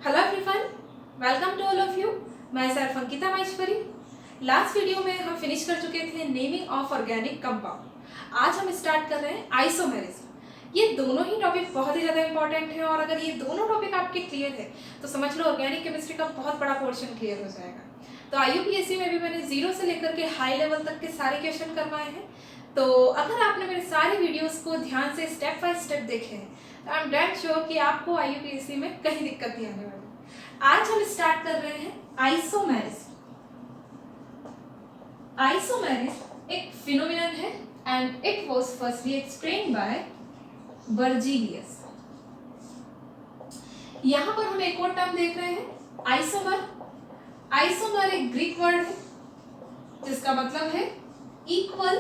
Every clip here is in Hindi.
Hello everyone, welcome to all of you. मैं sir Ankita Maheshwari. Last video में हम फिनिश कर चुके थे नेमिंग ऑफ ऑर्गेनिक कंपाउंड। आज हम स्टार्ट कर रहे हैं आइसोमेरिज्म। ये दोनों ही टॉपिक बहुत ही ज़्यादा इंपॉर्टेंट है और अगर ये दोनों टॉपिक आपके क्लियर है तो समझ लो ऑर्गेनिक केमिस्ट्री का बहुत बड़ा पोर्शन क्लियर हो जाएगा। तो IUPAC में भी मैंने जीरो से लेकर के हाई लेवल तक के सारे क्वेश्चन करवाए हैं। तो अगर आपने मेरे सारे वीडियोस को ध्यान से स्टेप बाय स्टेप देखे हैं तो आई एम डेट श्योर कि आपको IUPAC में कहीं दिक्कत नहीं आने वाली। आज हम स्टार्ट कर रहे हैं आइसोमेरिज्म। आइसोमेरिज्म एक फिनोमिनन है and it was firstly explained bye Berzelius. यहां पर हम एक और टर्म देख रहे हैं आइसोमर। आइसोमर एक ग्रीक वर्ड है जिसका मतलब है इक्वल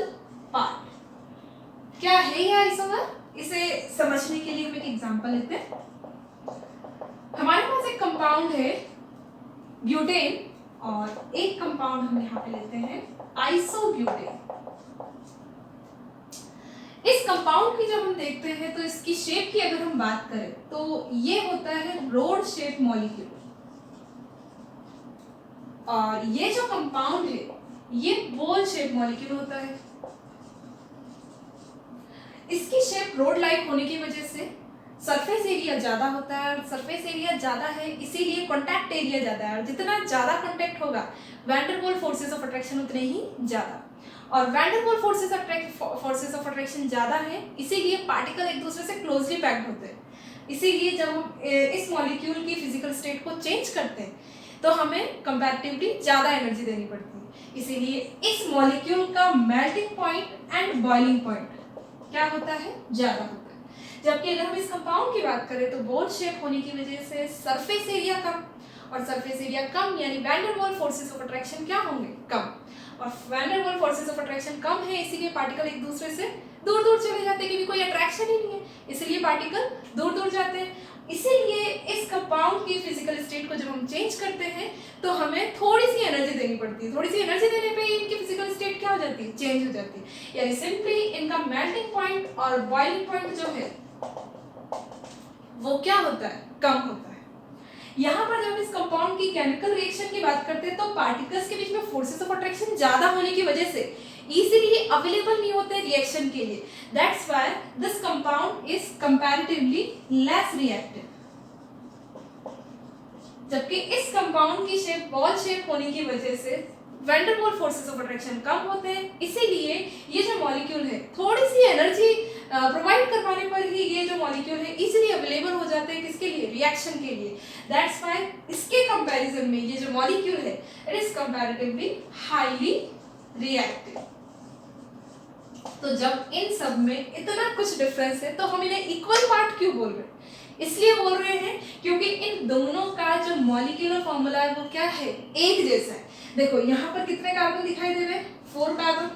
पार्ट। क्या है ये आइसोमर? इसे समझने के लिए हम एक एग्जांपल लेते हैं। हमारे पास एक कंपाउंड है ब्यूटेन और एक कंपाउंड हम यहां पे लेते हैं आइसोब्यूटेन। इस कंपाउंड की जब हम देखते हैं तो इसकी शेप की अगर हम बात करें तो ये होता है रोड शेप मॉलिक्यूल और ये जो कंपाउंड है ये बॉल शेप मॉलिक्यूल होता है। इसकी शेप रोड लाइक होने की वजह से सरफेस एरिया ज्यादा होता है और सरफेस एरिया ज्यादा है इसीलिए कांटेक्ट एरिया ज्यादा है और जितना ज्यादा कांटेक्ट होगा van der Waals forces of attraction उतने ही ज्यादा। और van der Waals forces of attraction ज्यादा है इसीलिए पार्टिकल एक दूसरे से क्लोजली पैक्ड होते हैं। इसीलिए जब हम इस मॉलिक्यूल की फिजिकल स्टेट को चेंज करते हैं तो हमें कंपैरेटिवली ज्यादा एनर्जी देनी पड़ती है। इसीलिए इस मॉलिक्यूल का melting point and boiling point क्या होता है? ज्यादा होता है। जबकि अगर हम इस कंपाउंड की बात करें तो बॉल शेप होने की वजह से सरफेस एरिया कम और सरफेस एरिया कम यानी van der Waals forces of attraction क्या होंगे? कम। और van der Waals forces of attraction कम है इसीलिए पार्टिकल एक दूसरे से दूर दूर चले जाते हैं क्योंकि कोई अट्रैक्शन ही नहीं है इसलिए पार्टिकल दूर दूर जाते हैं। इसीलिए इस कंपाउंड की फिजिकल स्टेट को जब हम चेंज करते हैं तो हमें थोड़ी सी एनर्जी देनी पड़ती है। थोड़ी सी एनर्जी देने पे इनकी फिजिकल स्टेट क्या हो जाती है? चेंज हो जाती है। यानी सिंपली इनका मेल्टिंग पॉइंट और बॉइलिंग पॉइंट जो है वो क्या होता है? कम होता है। यहाँ पर जब इस कंपाउंड की केमिकल रिएक्शन की बात करते हैं तो पार्टिकल्स के बीच में फोर्सेस ऑफ अट्रैक्शन ज्यादा होने की वजह से इजीली अवेलेबल नहीं होते रिएक्शन के लिए। That's why this compound is comparatively less reactive. जबकि इस कंपाउंड की शेप बॉल शेप होने की वजह से van der Waals forces of attraction कम होते हैं इसीलिए ये जो मॉलिक्यूल है थोड़ी सी एनर्जी प्रोवाइड करवाने पर ही ये जो मॉलिक्यूल है इजीली अवेलेबल हो जाते हैं। किसके लिए? रिएक्शन के लिए। दैट्स व्हाई इसके कंपैरिजन में ये जो मॉलिक्यूल है it is comparatively highly reactive. तो जब इन सब में इतना कुछ डिफरेंस है तो हम इन्हें इक्वल पार्ट क्यों बोल रहे हैं? इसलिए बोल रहे हैं क्योंकि इन दोनों का जो मॉलिक्यूलर फॉर्मूला है वो क्या है? एक जैसा है। देखो यहाँ पर कितने कार्बन दिखाई दे रहे हैं? 4 कार्बन।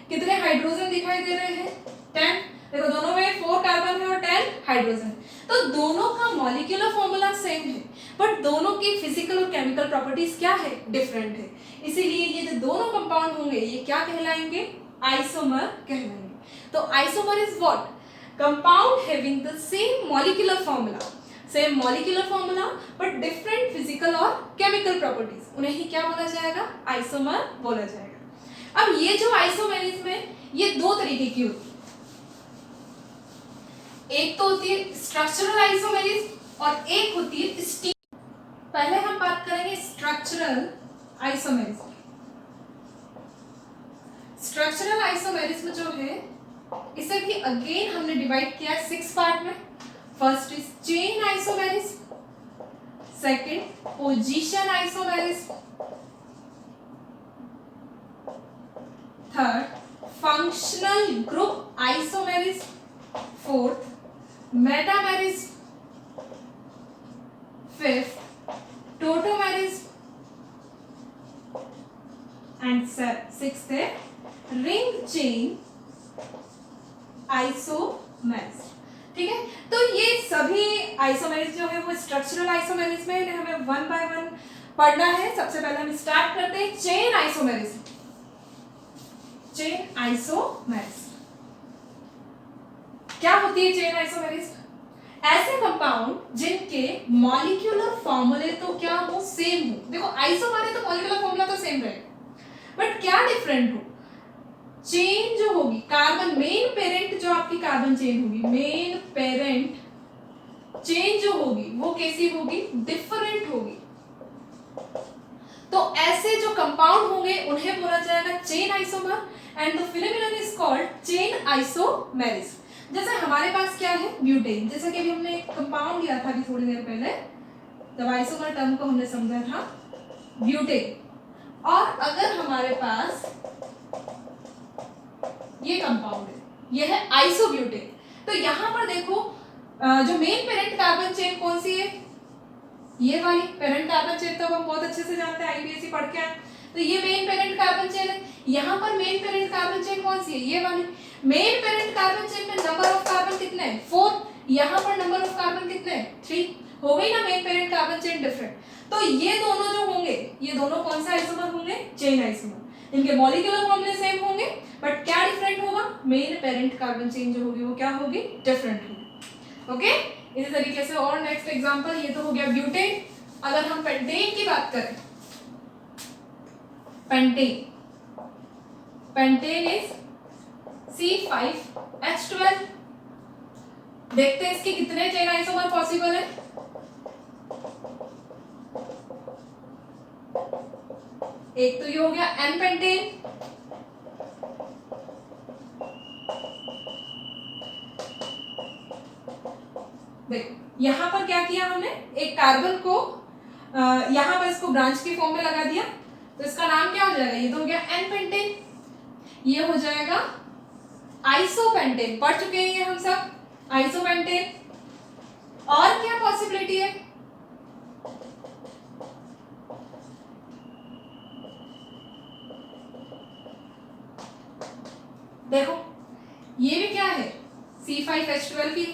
कितने हाइड्रोजन दिखाई दे रहे हैं? 10। देखो दोनों में 4 कार्बन है और 10 हाइड्रोजन। तो दोनों का मॉलिक्यूलर फॉर्मूला सेम है बट दोनों की फिजिकल और केमिकल प्रॉपर्टीज क्या है? डिफरेंट है। इसीलिए ये जो दोनों कंपाउंड होंगे ये क्या कहलाएंगे? आइसोमर कहलाएंगे। तो isomer is what? Compound having the same molecular formula but different physical और chemical properties उन्हें ही क्या बोला जाएगा? आइसोमर बोला जाएगा। अब ये जो आइसोमेरिज्म है ये दो तरीके की होती है। एक तो होती है स्ट्रक्चरल आइसोमेरिज्म और एक होती है स्टीम। पहले हम बात करेंगे स्ट्रक्चरल आइसोमेरिज्म। स्ट्रक्चरल आइसोमेरिज्म जो है इसे भी अगेन हमने डिवाइड किया 6 पार्ट में। First is chain isomerism, second position isomerism, third functional group isomerism, fourth metamerism, fifth tautomerism and sixth है रिंग चेन आइसोमेरिज्म। ठीक है, तो ये सभी आइसोमेरिज्म जो है वो स्ट्रक्चरल आइसोमेरिज्म है। इन्हें हमें वन बाय वन पढ़ना है। सबसे पहले हम स्टार्ट करते हैं चेन आइसोमेरिज्म। चेन आइसोमेरिज्म क्या होती है? चेन आइसोमेरिज्म ऐसे कंपाउंड जिनके मॉलिक्यूलर फॉर्मूले तो क्या हो, सेम हो। देखो आइसोमर है तो मॉलिक्यूलर फॉर्मूला तो सेम रहेगा, बट क्या डिफरेंट हो, चेन जो होगी, कार्बन मेन पेरेंट जो आपकी कार्बन चेन होगी, मेन पेरेंट चेन जो होगी वो कैसी होगी, डिफरेंट होगी। तो ऐसे जो कंपाउंड होंगे उन्हें बोला जाएगा chain isomer, and the phenomenon is called chain isomerism. जैसे हमारे पास क्या है, ब्यूटेन, जैसा कि अभी हमने एक कंपाउंड लिया था अभी थोड़ी देर पहले जब आइसोमर टर्म को हमने समझा था, ब्यूटेन। और अगर हमारे पास ये कंपाउंड है, ये है आइसोब्यूटेन, तो यहां पर देखो जो मेन पेरेंट कार्बन चेन कौन सी है, ये वाली पेरेंट कार्बन चेन तो हम बहुत अच्छे से जानते हैं, आईपीएससी पढ़ के आए, तो ये मेन पेरेंट कार्बन चेन है। यहाँ पर मेन पेरेंट कार्बन चेन कौन सी है, ये वाली। मेन पेरेंट कार्बन चेन में नंबर ऑफ कार्बन कितने हैं, 4, यहाँ पर नंबर ऑफ कार्बन कितने हैं, 3, हो गई ना main parent carbon chain different. तो ये दोनों जो होंगे, ये दोनों कौन सा आइसोमर होंगे, चेन आइसोमर। इनके मॉलिक्यूलर फॉर्मूले सेम होंगे, बट क्या डिफरेंट होगा, मेन पेरेंट कार्बन चेन जो होगी वो क्या होगी, डिफरेंट होगी। ओके, इसी तरीके से और नेक्स्ट एग्जांपल, ये तो हो गया ब्यूटेन। अगर हम पेंटेन की बात करें, पेंटेन, पेंटेन इज C5H12। देखते हैं इसके कितने चेन आइसोमर पॉसिबल है। एक तो ये हो गया N पेंटेन, देखो यहां पर क्या किया हमने, एक कार्बन को यहां पर इसको ब्रांच के फॉर्म में लगा दिया, तो इसका नाम क्या हो जाएगा, ये तो हो गया N पेंटेन, ये हो जाएगा आइसोपेंटेन। पढ़ चुके हैं ये हम सब, आइसोपेंटेन। और क्या पॉसिबिलिटी है, देखो ये भी क्या है, C5H12 की,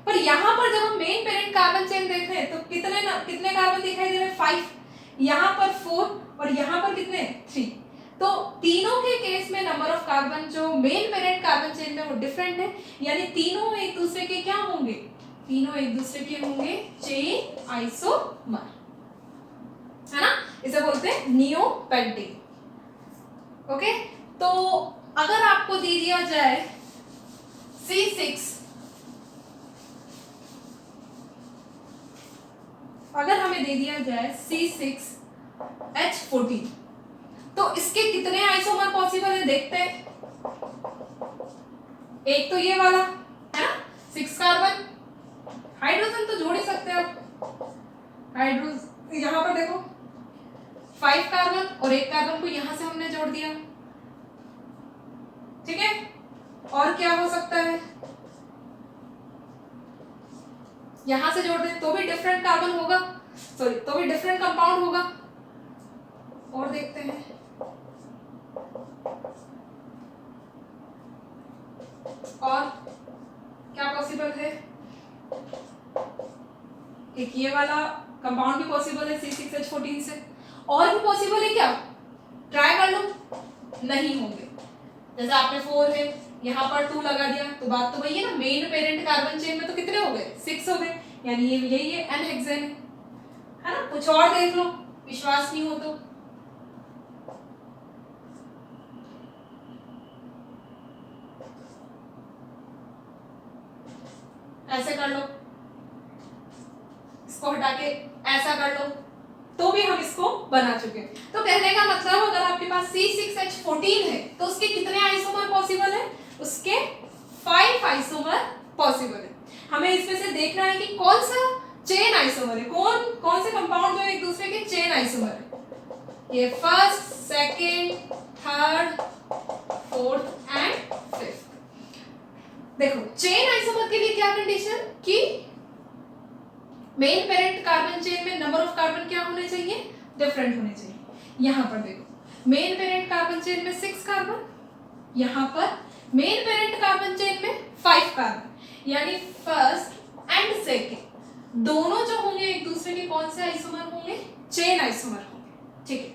पर यहां पर जब हम मेन पेरेंट कार्बन चेन देख रहे हैं तो कितने कार्बन दिखाई दे रहे हैं, 5, यहां पर 4 और यहां पर कितने, 3। तो तीनों के केस में नंबर ऑफ कार्बन जो मेन पेरेंट कार्बन चेन में वो डिफरेंट है, यानी तीनों एक दूसरे के क्या होंगे, तीनों एक दूसरे के होंगे चेन आइसोमर, है ना, इसे बोलते हैं नियोपेंटेन। ओके, तो अगर आपको दे दिया जाए C6, अगर हमें दे दिया जाए C6H14, तो इसके कितने आइसोमर पॉसिबल है, देखते हैं। एक तो ये वाला है ना, 6 कार्बन, हाइड्रोजन तो जोड़ ही सकते हैं आप, हाइड्रोजन यहां पर देखो 5 कार्बन और एक कार्बन को यहां से हमने जोड़ दिया, ठीक है। और क्या हो सकता है, यहां से जोड़ दें तो भी डिफरेंट कार्बन होगा, सॉरी तो भी डिफरेंट कंपाउंड होगा। और देखते हैं, और क्या पॉसिबल है, एक ये वाला कंपाउंड भी पॉसिबल है C6H14 से। और भी पॉसिबल है क्या, ट्राई कर लो, नहीं होंगे। जैसे आपने 4 है, यहाँ पर 2 लगा दिया, तो बात तो वही है ना, मेन पेरेंट कार्बन चेन में तो कितने हो गए, 6 हो गए, यानी ये यही है N हेक्सेन, है ना। कुछ और देख लो, विश्वास नहीं हो तो। ऐसे कर लो, इसको हटा के ऐसा कर लो, तो भी हम इसको बना चुके हैं। तो कहने का मतलब अगर आपके पास C6H14 है तो उसके कितने आइसोमर पॉसिबल है, उसके 5 आइसोमर पॉसिबल है। हमें इसमें से देखना है कि कौन सा चेन आइसोमर है, कौन से कंपाउंड जो एक दूसरे के चेन आइसोमर है। ये first, second, third, fourth and fifth. देखो चेन आइसोमर के लिए क्या कंडीशन, कि मेन पेरेंट कार्बन चेन में नंबर ऑफ कार्बन क्या होने चाहिए, डिफरेंट होने चाहिए। यहां पर देखो मेन पेरेंट कार्बन चेन में 6 कार्बन, यहां पर मेन पेरेंट कार्बन चेन में 5 कार्बन, यानी फर्स्ट एंड सेकंड दोनों जो होंगे एक दूसरे के कौन से आइसोमर होंगे, चेन आइसोमर होंगे, ठीक है।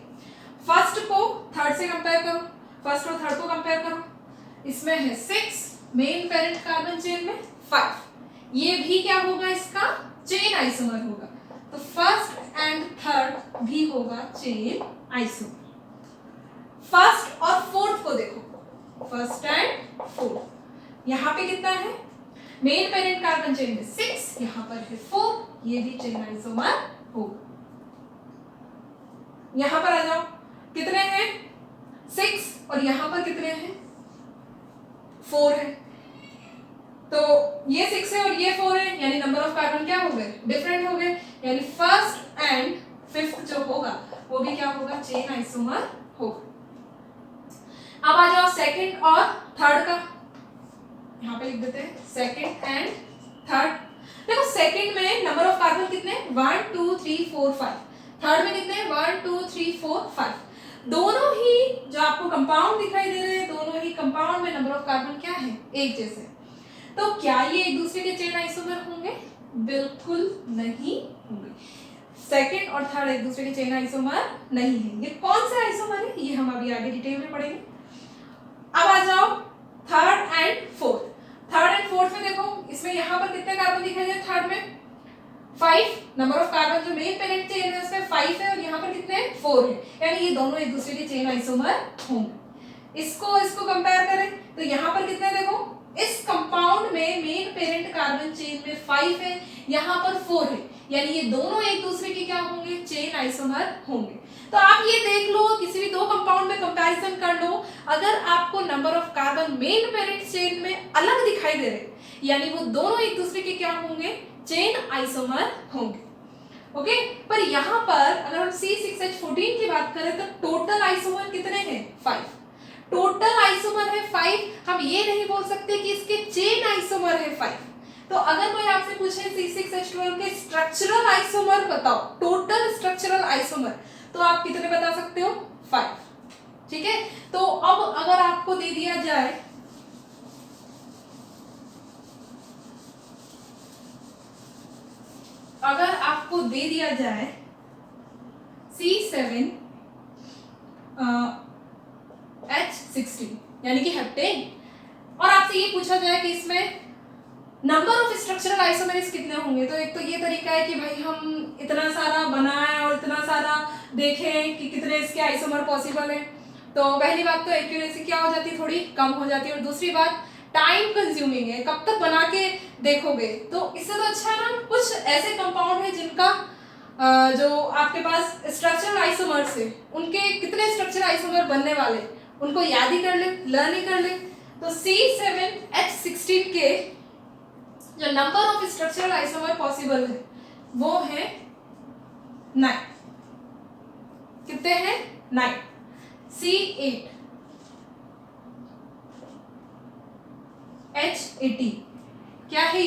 फर्स्ट को थर्ड से कंपेयर करो, फर्स्ट और थर्ड को कंपेयर करो, इसमें है 6, मेन पेरेंट कार्बन चेन में 5, ये भी क्या होगा, इसका चेन आइसोमर होगा। तो फर्स्ट एंड थर्ड भी होगा चेन आइसोमर। फर्स्ट और फोर्थ को देखो, फर्स्ट एंड फोर्थ, यहां पे कितना है, मेन पेरेंट कार्बन चेन में 6, यहां पर है 4, ये भी चेन आइसोमर होगा। यहां पर आ जाओ, कितने हैं 6 और यहां पर कितने हैं 4 है, तो ये 6 है और ये 4 है, यानी नंबर ऑफ कार्बन क्या हो गए, डिफरेंट हो गए, यानी फर्स्ट एंड फिफ्थ जो होगा वो भी क्या होगा, चेन आइसोमर होगा। अब आ जाओ सेकंड और थर्ड का, यहां पे लिख देते हैं सेकंड एंड थर्ड। देखो सेकंड में नंबर ऑफ कार्बन कितने, 1 2 3 4 5, थर्ड में कितने 1 2 3 4 5, दोनों ही जो आपको कंपाउंड दिखाई दे रहे हैं, दोनों ही कंपाउंड में नंबर ऑफ कार्बन क्या है, एक जैसे। तो क्या ये एक दूसरे के चेन आइसोमर होंगे, बिल्कुल नहीं होंगे। सेकंड और थर्ड एक दूसरे के चेन आइसोमर नहीं है। ये कौन सा आइसोमर है, ये हम अभी आगे डिटेल में पढ़ेंगे। अब आ जाओ third and fourth. Third and fourth में देखो, इसमें यहां पर कितने कार्बन दिखाई दे, थर्ड में 5, नंबर ऑफ कार्बन जो मेन पेरेंट चेन है उसमें 5 है और यहाँ पर कितने 4 है, यानी ये दोनों एक दूसरे के चेन आइसोमर होंगे। इसको कंपेयर करें तो यहाँ पर कितने, देखो इस कंपाउंड में मेन पेरेंट कार्बन चेन में 5 है, यहाँ पर 4 है, यानी ये दोनों एक दूसरे के क्या होंगे, चेन आइसोमर होंगे। तो आप ये देख लो, किसी भी दो कंपाउंड में कंपैरिजन कर लो, अगर आपको number of carbon main parent chain में अलग दिखाई दे रहे, यानी वो दोनों एक दूसरे के क्या होंगे, चेन आइसोमर होंगे। ओके, पर यहाँ पर अगर हम C6H14 की बात करें तो टोटल आइसोमर कितने हैं, 5, टोटल आइसोमर है 5, हम ये नहीं बोल सकते कि इसके चेन आइसोमर है 5। तो अगर कोई आपसे पूछे C6H12 के स्ट्रक्चरल आइसोमर बताओ, टोटल स्ट्रक्चरल आइसोमर, तो आप कितने बता सकते हो, 5। ठीक है, तो अब अगर आपको दे दिया जाए C7H16 यानी कि हेप्टेन, और आपसे ये पूछा जाए कि इसमें नंबर ऑफ स्ट्रक्चरल आइसोमर्स कितने होंगे, तो एक तो ये तरीका है कि भाई हम इतना सारा बनाएं और इतना सारा देखें कि कितने इसके आइसोमर पॉसिबल है। तो पहली बात तो एक्यूरेसी क्या हो जाती है, थोड़ी कम हो जाती है, और दूसरी बात टाइम कंज्यूमिंग है, कब तक बना के देखोगे। तो इससे तो अच्छा है ना कुछ ऐसे कंपाउंड है जिनका जो आपके पास स्ट्रक्चरल आइसोमर्स है, उनके कितने स्ट्रक्चरल आइसोमर बनने वाले उनको याद ही कर ले, लर्न ही कर ले। तो C7H16 के जो number of structural isomer possible है वो है 9। कितने हैं, 9। C8H18 क्या है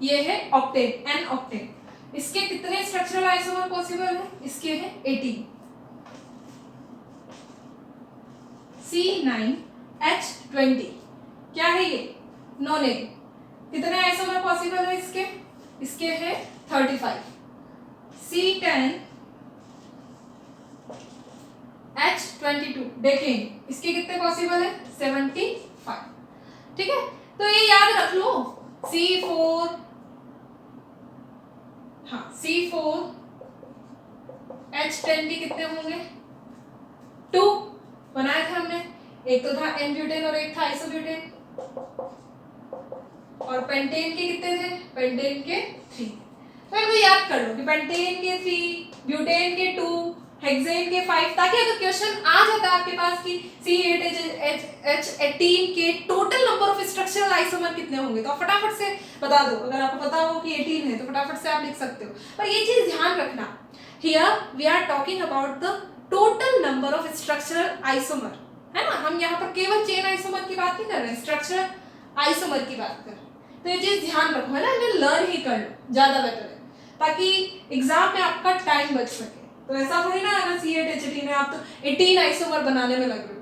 ये है ऑक्टेन, एन ऑक्टेन। इसके कितने स्ट्रक्चरल आइसोमर पॉसिबल है, इसके हैं 18। C9H20 क्या है ये, नॉनेन। कितने आइसोमर पॉसिबल है इसके हैं 35। C10H22 देखें इसके कितने पॉसिबल है, 75। ठीक है, तो ये याद रख लो। C4H10 के कितने होंगे, 2 बनाया था हमने, एक तो था एन ब्यूटेन और एक था आइसोब्यूटेन। और पेंटेन के कितने थे, पेंटेन के 3। तो इनको याद कर लो कि पेंटेन के 3, ब्यूटेन के 2, हेक्सेन के 5, ताकि अगर क्वेश्चन आ जाता है आपके पास कि C8H18 के total number of structural isomer कितने होंगे तो आप फटाफट से बता दो। अगर आपको पता हो कि 18 है तो फटाफट से आप लिख सकते हो। पर ये चीज ध्यान रखना, here we are talking about the total number of structural isomer, है ना, हम यहाँ पर केवल चेन आइसोमर की बात नहीं कर रहे हैं, स्ट्रक्चरल आइसोमर की बात कर रहे हैं। तो ये चीज ध्यान रखो, है ना, इन्हें लर्न ही कर लो, ज्यादा बेटर है, ताकि एग्जाम में आपका टाइम बच सके। तो ऐसा थोड़ी ना अगर C8H18 है आप तो 18 आइसोमर बनाने में लग रहे हो,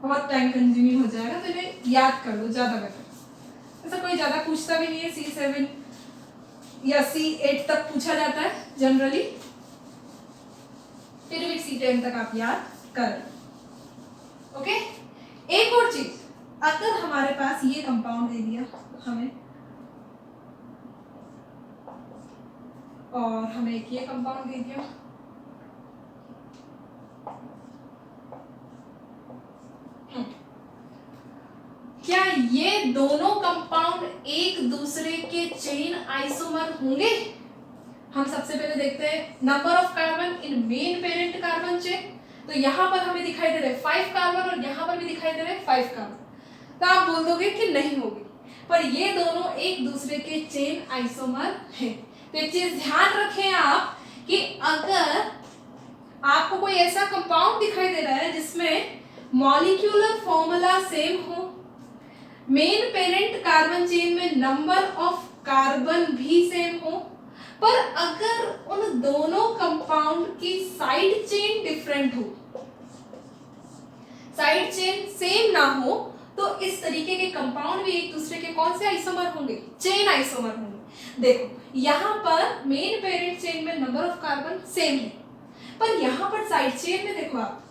बहुत टाइम कंज्यूमिंग हो जाएगा, तो इन्हें याद कर लो, ज्यादा बेटर। ऐसा कोई ज्यादा पूछता भी नहीं है, C7 या C8 तक पूछा जाता है जनरली, फिर भी C10 तक आप याद कर। ओके, एक और चीज, अगर हमारे पास ये कंपाउंड दे दिया हमें और हमें एक ये कंपाउंड दे दिया। क्या ये दोनों कंपाउंड एक दूसरे के चेन आइसोमर होंगे? हम सबसे पहले देखते हैं number of carbon in main parent carbon chain. तो यहाँ पर हमें दिखाई दे रहे हैं 5 कार्बन और यहाँ पर भी दिखाई दे रहे हैं 5 कार्बन। तो आप बोल दोगे कि नहीं होगी, पर ये दोनों एक दूसरे के चेन आइसोमर हैं। तो एक चीज ध्यान रखें आप कि अगर आपको कोई ऐसा कंपाउंड दिखाई दे रहा है जिसमें मॉलिक्यूलर फॉर्मूला सेम हो, मेन पेरेंट कार्बन चेन में नंबर ऑफ कार्बन भी सेम हो, पर अगर उन दोनों कंपाउंड की साइड चेन डिफरेंट हो, साइड चेन सेम ना हो, तो इस तरीके के कंपाउंड भी एक दूसरे के कौन से आइसोमर होंगे? चेन आइसोमर होंगे। देखो यहां पर मेन पेरेंट चेन में नंबर ऑफ कार्बन सेम है, पर यहां पर साइड चेन में देखो आप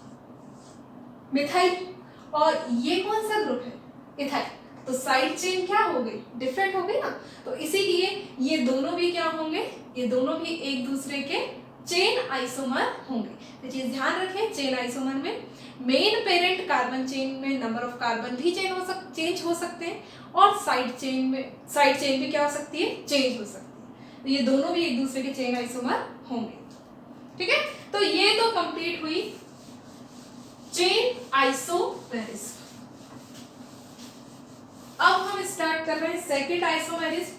मिथाइल, और ये कौन सा ग्रुप है? इथाइल। तो साइड चेन क्या हो गई? डिफरेंट हो गई ना। तो इसीलिए ये दोनों भी क्या होंगे? ये दोनों भी एक दूसरे के चेन आइसोमर होंगे। तो चीज ध्यान रखें, चेन आइसोमर में मेन पेरेंट कार्बन चेन में नंबर ऑफ कार्बन भी चेंज हो सकते हैं, और साइड चेन भी क्या हो सकती है? चेंज हो सकती है। तो ये दोनों भी एक दूसरे के चेन आइसोमर होंगे। ठीक है, तो ये तो कंप्लीट हुई चेन आइसोमेरिज्म। अब हम स्टार्ट कर रहे हैं second isomerism,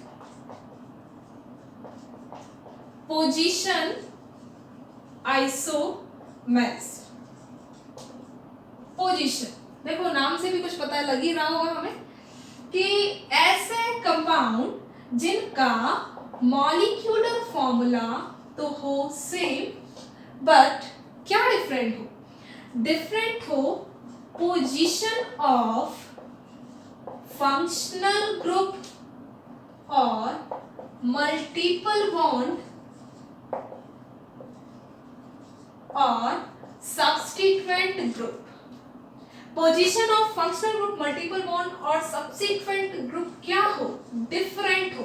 position isomerism. Position देखो नाम से भी कुछ पता लग ही रहा होगा हमें कि ऐसे कंपाउंड जिनका मॉलिक्यूलर फॉर्मूला तो हो सेम, बट क्या डिफरेंट हो? डिफरेंट हो पोजीशन ऑफ फंक्शनल ग्रुप और मल्टीपल बॉन्ड और substituent group. Position of functional group, multiple bond और सब्स्टिट्यूएंट ग्रुप क्या हो? डिफरेंट हो।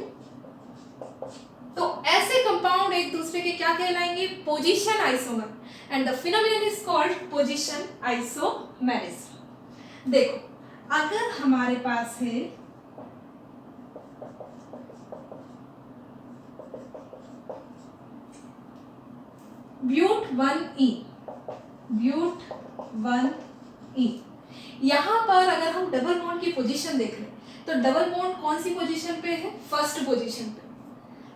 तो ऐसे कंपाउंड एक दूसरे के क्या कहलाएंगे? Position isomer, and the phenomenon is called position isomerism. देखो अगर हमारे पास है ब्यूट 1E, ब्यूट 1E, यहां पर अगर हम डबल बॉन्ड की पोजीशन देख लें तो डबल बॉन्ड कौन सी पोजीशन पे है? फर्स्ट पोजीशन पे।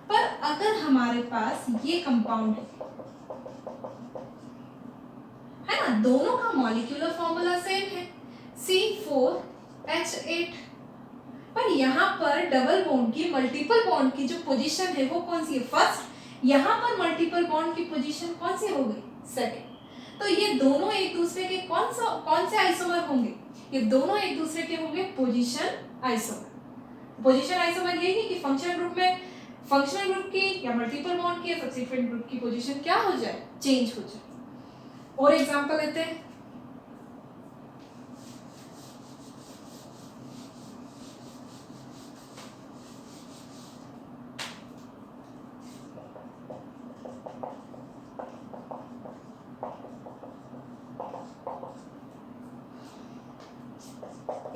पर अगर हमारे पास ये कंपाउंड है ना, दोनों का मॉलिक्यूलर फॉर्मूला सेम है C4H8, पर यहाँ पर डबल बॉन्ड की मल्टीपल बॉन्ड की जो पोजीशन है वो कौन सी है? फर्स्ट। यहाँ पर मल्टीपल बॉन्ड की पोजीशन कौन सी हो गई? सेकंड। तो ये दोनों एक दूसरे के कौन से आइसोमर होंगे? ये दोनों एक दूसरे के होंगे पोजीशन आइसोमर। पोजीशन आइसोमर ये है कि फंक्शनल ग्रुप की या मल्टीपल बॉन्ड की या सब्स्टिट्यूएंट ग्रुप की पोजीशन क्या हो जाए? चेंज हो जाए। और एग्जांपल लेते हैं,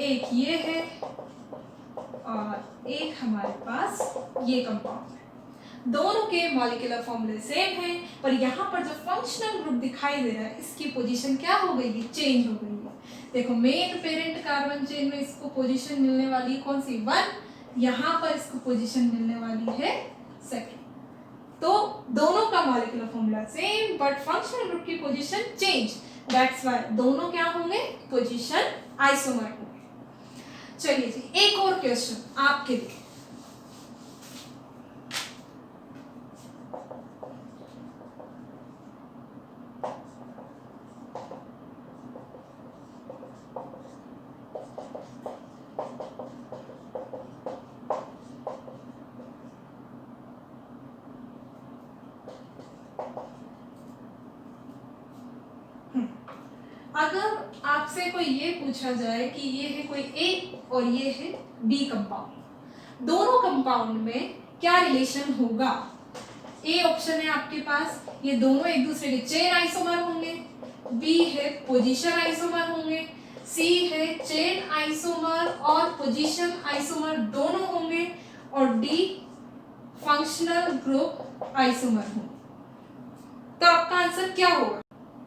एक ये है और एक हमारे पास ये कंपाउंड है। दोनों के मॉलिक्यूलर फॉर्मूले सेम है, पर यहाँ पर जो फंक्शनल ग्रुप दिखाई दे रहा है इसकी पोजीशन क्या हो गई है? चेंज हो गई है। देखो मेन पेरेंट कार्बन चेन में इसको पोजीशन मिलने वाली कौन सी? 1, यहाँ पर इसको पोजीशन मिलने वाली है सेकंड। तो दोनों का molecular formula same, but functional group की पोजीशन चेंज, दैट्स व्हाई दोनों क्या होंगे? पोजीशन आइसोमर होंगे। चलिए जी एक और क्वेश्चन आपके लिए। अगर आपसे कोई ये पूछा जाए कि ये है कोई ए और ये है बी कंपाउंड, दोनों कंपाउंड में क्या रिलेशन होगा? ए ऑप्शन है आपके पास, ये दोनों एक दूसरे के चेन आइसोमर होंगे, बी है पोजीशन आइसोमर होंगे, सी है चेन आइसोमर और पोजीशन आइसोमर दोनों होंगे, और डी फंक्शनल ग्रुप आइसोमर होंगे। तो आपका आंसर क्या होगा?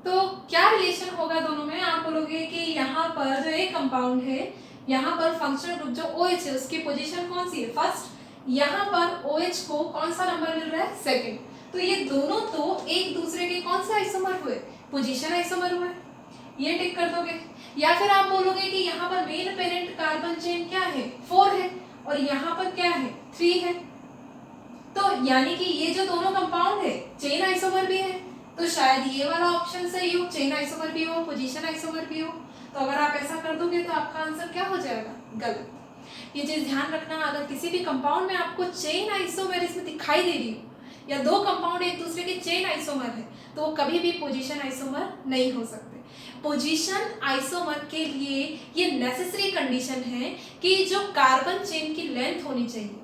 तो क्या रिलेशन होगा दोनों में? आप बोलोगे कि यहाँ पर जो एक कंपाउंड है, यहाँ पर फंक्शनल ग्रुप जो OH है उसकी पोजीशन कौन सी है? फर्स्ट। यहाँ पर OH को कौन सा नंबर मिल रहा है? सेकंड। तो ये दोनों तो एक दूसरे के कौन से आइसोमर हुए? पोजीशन आइसोमर हुए। ये टिक कर दोगे। या फिर आप बोलोगे कि यहाँ पर मेन पेरेंट कार्बन चेन क्या है? 4 है, और यहाँ पर क्या है? 3 है। तो यानी कि ये जो दोनों कंपाउंड है चेन आइसोमर भी है, तो शायद ये वाला ऑप्शन सही हो, चेन आइसोमर भी हो, पोजीशन आइसोमर भी हो। तो अगर आप ऐसा कर दोगे तो आपका आंसर क्या हो जाएगा? गलत। ये चीज ध्यान रखना, अगर किसी भी कंपाउंड में आपको चेन आइसोमर इसमें दिखाई दे रही हो या दो कंपाउंड एक दूसरे के चेन आइसोमर है, तो वो कभी भी पोजीशन आइसोमर नहीं हो सकते। पोजीशन आइसोमर के लिए ये नेसेसरी कंडीशन है कि जो कार्बन चेन की लेंथ होनी चाहिए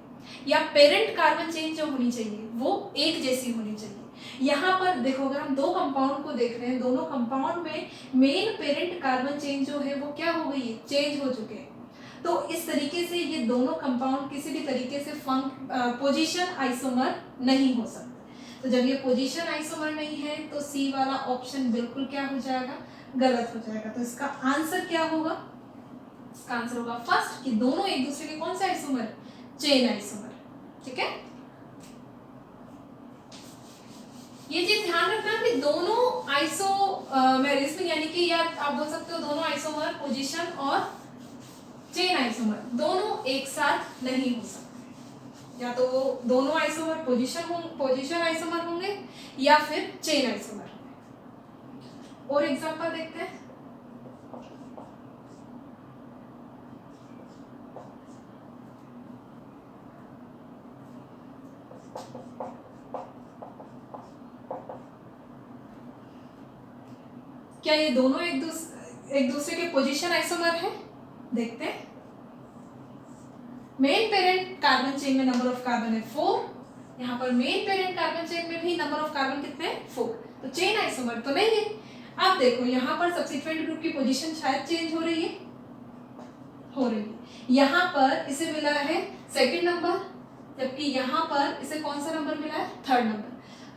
या पेरेंट कार्बन चेन जो होनी चाहिए वो एक जैसी होनी चाहिए। यहाँ पर देखो, अगर हम दो कंपाउंड को देख रहे हैं, दोनों कंपाउंड में मेन पेरेंट कार्बन चेन जो है वो क्या हो गई है? चेंज हो चुके हैं। तो इस तरीके से ये दोनों कंपाउंड किसी भी तरीके से पोजीशन आइसोमर नहीं हो सकते। तो जब ये पोजीशन आइसोमर नहीं है तो सी वाला ऑप्शन बिल्कुल क्या हो जाएगा? गलत हो जाएगा। तो इसका आंसर क्या होगा? इसका आंसर होगा फर्स्ट, कि दोनों एक दूसरे के कौन से आइसोमर? Chain isomer. ठीक है, ये चीज ध्यान रखना कि दोनों आइसोमेरिज्म यानी कि या आप बोल सकते हो दोनों आइसोमर पोजीशन और चेन आइसोमर दोनों एक साथ नहीं हो सकते। या तो वो दोनों आइसोमर पोजीशन आइसोमर होंगे या फिर चेन आइसोमर। और एग्जांपल देखते हैं। क्या ये दोनों एक दूसरे के पोजीशन आइसोमर है? देखते हैं। मेन पेरेंट कार्बन चेन में नंबर ऑफ कार्बन है 4, यहाँ पर मेन पेरेंट कार्बन चेन में भी नंबर ऑफ कार्बन कितने हैं? 4। तो चेन आइसोमर तो नहीं है। आप देखो यहाँ पर सब्सिट्यूएंट ग्रुप की पोजीशन शायद चेंज हो रही है, यहाँ पर इसे मिला है सेकंड नंबर, जबकि यहाँ पर इसे कौन सा नंबर मिला है? Third number.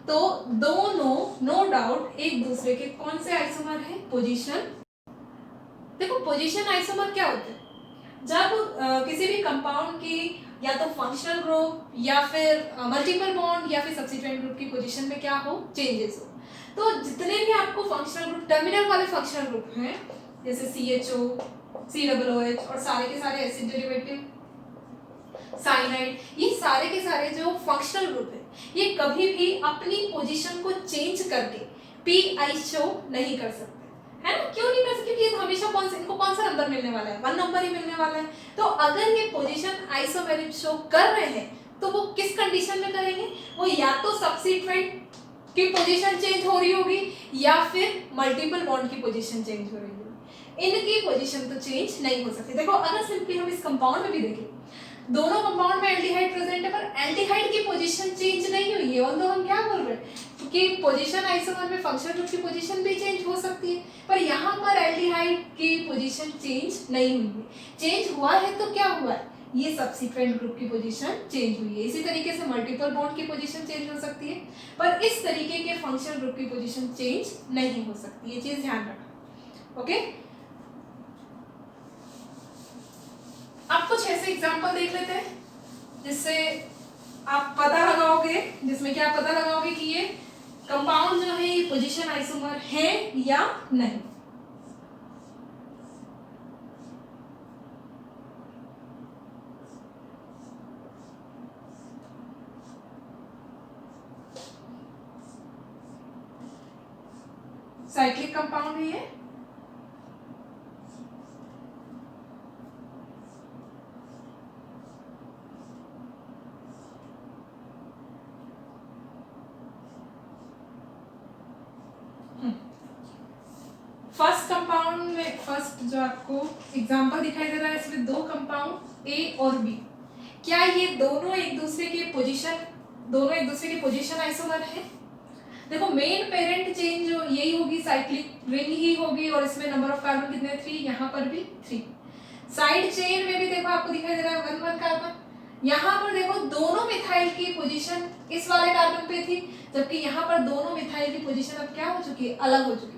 तो दोनों नो डाउट एक दूसरे के कौन से आइसोमर है? पोजीशन। देखो पोजीशन आइसोमर क्या होते हैं? जब किसी भी कंपाउंड की या तो फंक्शनल ग्रुप या फिर मल्टीपल बॉन्ड या फिर सब्सिट्यूएंट ग्रुप की पोजीशन में क्या हो? चेंजेस हो। तो जितने भी आपको फंक्शनल ग्रुप, टर्मिनल वाले फंक्शनल ग्रुप हैं जैसे CHO, COOH और सारे के सारे एसिड डेरिवेटिव, साइनाइड, ये सारे के सारे जो फंक्शनल ग्रुप है ये कभी भी अपनी पोजीशन को चेंज करके PI शो नहीं कर सकते, है ना? क्यों नहीं कर सकते? क्योंकि ये हमेशा इनको कौन सा नंबर मिलने वाला है? 1 नंबर ही मिलने वाला है। तो अगर ये पोजीशन आइसोमेरिक शो कर रहे हैं तो वो किस कंडीशन में करेंगे? वो या तो सब्स्टिट्यूएंट की पोजीशन चेंज हो रही होगी या फिर मल्टीपल बॉन्ड की पोजीशन चेंज हो रही होगी। इनकी पोजीशन तो चेंज नहीं हो सकती। देखो अगर सिंपली हम इस कंपाउंड में भी देखें, दोनों कंपाउंड में एल्डिहाइड प्रेजेंट है, पर एल्डिहाइड की पोजीशन चेंज नहीं हुई है। और तो हम क्या बोल रहे हैं? क्योंकि पोजीशन आइसोमर में फंक्शनल ग्रुप की पोजीशन भी चेंज हो सकती है, पर यहाँ पर एल्डिहाइड की पोजीशन चेंज नहीं हुई है। चेंज हुआ है तो क्या हुआ है? ये सब्सिट्यूएंट ग्रुप की पोजीशन चेंज हुई है। इसी तरीके से मल्टीपल बॉन्ड की पोजीशन चेंज हो सकती है, पर इस तरीके के फंक्शनल ग्रुप की पोजीशन चेंज नहीं हो सकती। ये चीज ध्यान रखना। ओके, अब कुछ ऐसे एग्जांपल देख लेते हैं जिससे आप पता लगाओगे, जिसमें क्या पता लगाओगे कि ये कंपाउंड जो है ये पोजीशन आइसोमर है या नहीं। साइक्लिक कंपाउंड है ये। फर्स्ट कंपाउंड में, फर्स्ट जो आपको एग्जांपल दिखाई दे रहा है इसमें दो कंपाउंड A और B, क्या ये दोनों एक दूसरे के पोजीशन दोनों एक दूसरे की पोजीशन आइसोमर है। देखो मेन पेरेंट चेंज जो यही होगी, साइक्लिक रिंग ही होगी, और इसमें नंबर ऑफ कार्बन कितने 3, यहाँ पर भी 3। साइड चेन में भी देखो आपको दिखाई दे रहा है 1 1 कार्बन। यहाँ पर देखो दोनों मिथाइल की पोजीशन इस वाले कार्बन पे थी, जबकि यहाँ पर दोनों मिथाइल की पोजीशन अब क्या हो चुकी है, अलग हो चुकी है।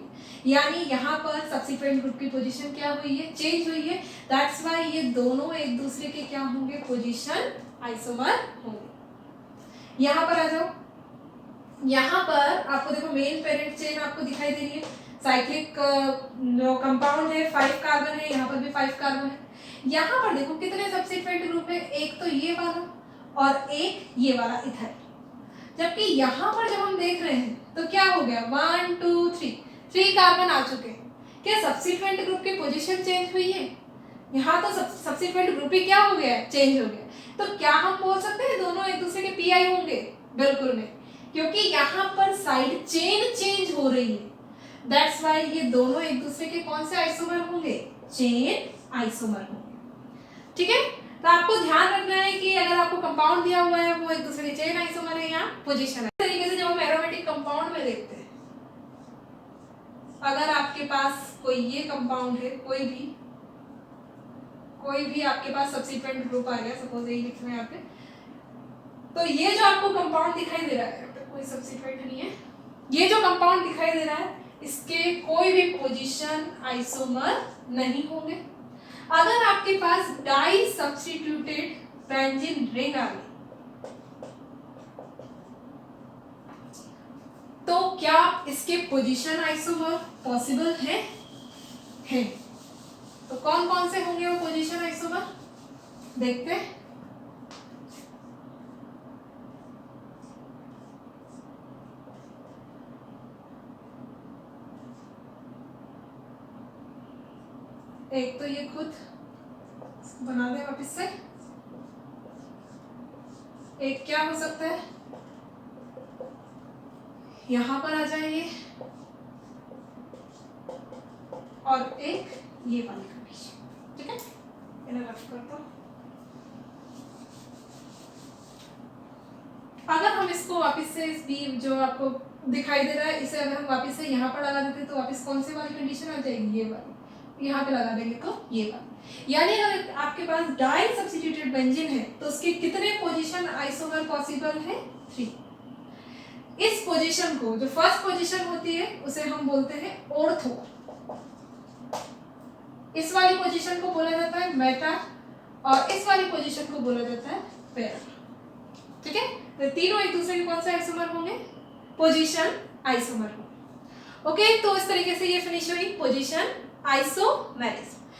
यानी यहाँ पर सब्सिक्वेंट ग्रुप की पोजीशन क्या हुई है, चेंज हुई है। दैट्स व्हाई ये दोनों एक दूसरे के क्या होंगे, पोजीशन आइसोमर होंगे। यहाँ पर आ जाओ, यहाँ पर आपको देखो मेन पेरेंट चेन आपको दिखाई दे रही है, साइक्लिक जो कंपाउंड है 5 कार्बन है, यहाँ पर भी 5 कार्बन है। यहाँ पर देखो कितने सब्सिक्वेंट ग्रुप है, एक तो ये वाला और एक ये वाला इथाइल। जबकि यहाँ पर जब हम देख रहे हैं तो क्या हो गया, 1 2 3 कार्बन आ चुके हैं। क्या सब्सिक्वेंट ग्रुप की पोजीशन चेंज हुई है? यहाँ तो सब्सिक्वेंट ग्रुप ही क्या हो गया, चेंज हो गया। तो क्या हम बोल सकते हैं दोनों एक दूसरे के पीआई होंगे? बिल्कुल नहीं, क्योंकि यहाँ पर साइड चेन चेंज हो रही है। दैट्स व्हाई ये दोनों एक दूसरे के कौन से आइसोमर होंगे, चेन आइसोमर होंगे। ठीक है, तो आपको ध्यान रखना है कि अगर आपको कंपाउंड दिया हुआ है वो एक दूसरे के चेन आइसोमर है या पोजीशन है। इस तरीके से जब हम एरोमेटिक कंपाउंड में देखते हैं, अगर आपके पास कोई ये कंपाउंड है, कोई भी आपके पास सब्सिक्वेंट ग्रुप आ गया, सपोज यही लिख रहे हैं यहाँ पे, तो ये जो आपको कंपाउंड दिखाई दे रहा है, कोई सब्सिक्वेंट नहीं है, ये जो कंपाउंड दिखाई दे रहा है इसके कोई भी पोजीशन आइसोमर नहीं होंगे। अगर आपके पास डाई सब्स्टिट्यूटेड बेंजीन रिंग आ गई तो क्या इसके पोजीशन आइसोमर पॉसिबल है? तो कौन कौन से होंगे वो पोजीशन आइसोमर, देखते हैं। एक तो ये खुद बना दे वापस से, एक क्या हो सकता है, यहां पर आ जाइए, और एक ये वाली कंडीशन। ठीक है, इन्हें रफ कर दो। अगर हम इसको वापस से इस बी जो आपको दिखाई दे रहा है, इसे अगर हम वापस से यहाँ पर लगा देते हैं तो वापस कौन सी वाली कंडीशन आ जाएगी, ये वाली। यहाँ पे लगा देंगे तो ये वाली। यानी अगर आपके पास डाई सब्स्टिट्यूटेड बेंजीन है तो उसके कितने पोजीशन आइसोमर पॉसिबल है, 3। इस पोजीशन को, जो फर्स्ट पोजीशन होती है, उसे हम बोलते हैं ऑर्थो। इस वाली पोजीशन को बोला जाता है मेटा, और इस वाली पोजीशन को बोला जाता है पैरा। ठीक है, तो तीनों एक दूसरे के कौन से आइसोमर होंगे, पोजीशन आइसोमर होंगे। ओके, तो इस तरीके से ये फिनिश हुई पोजीशन आइसोमेरिज्म।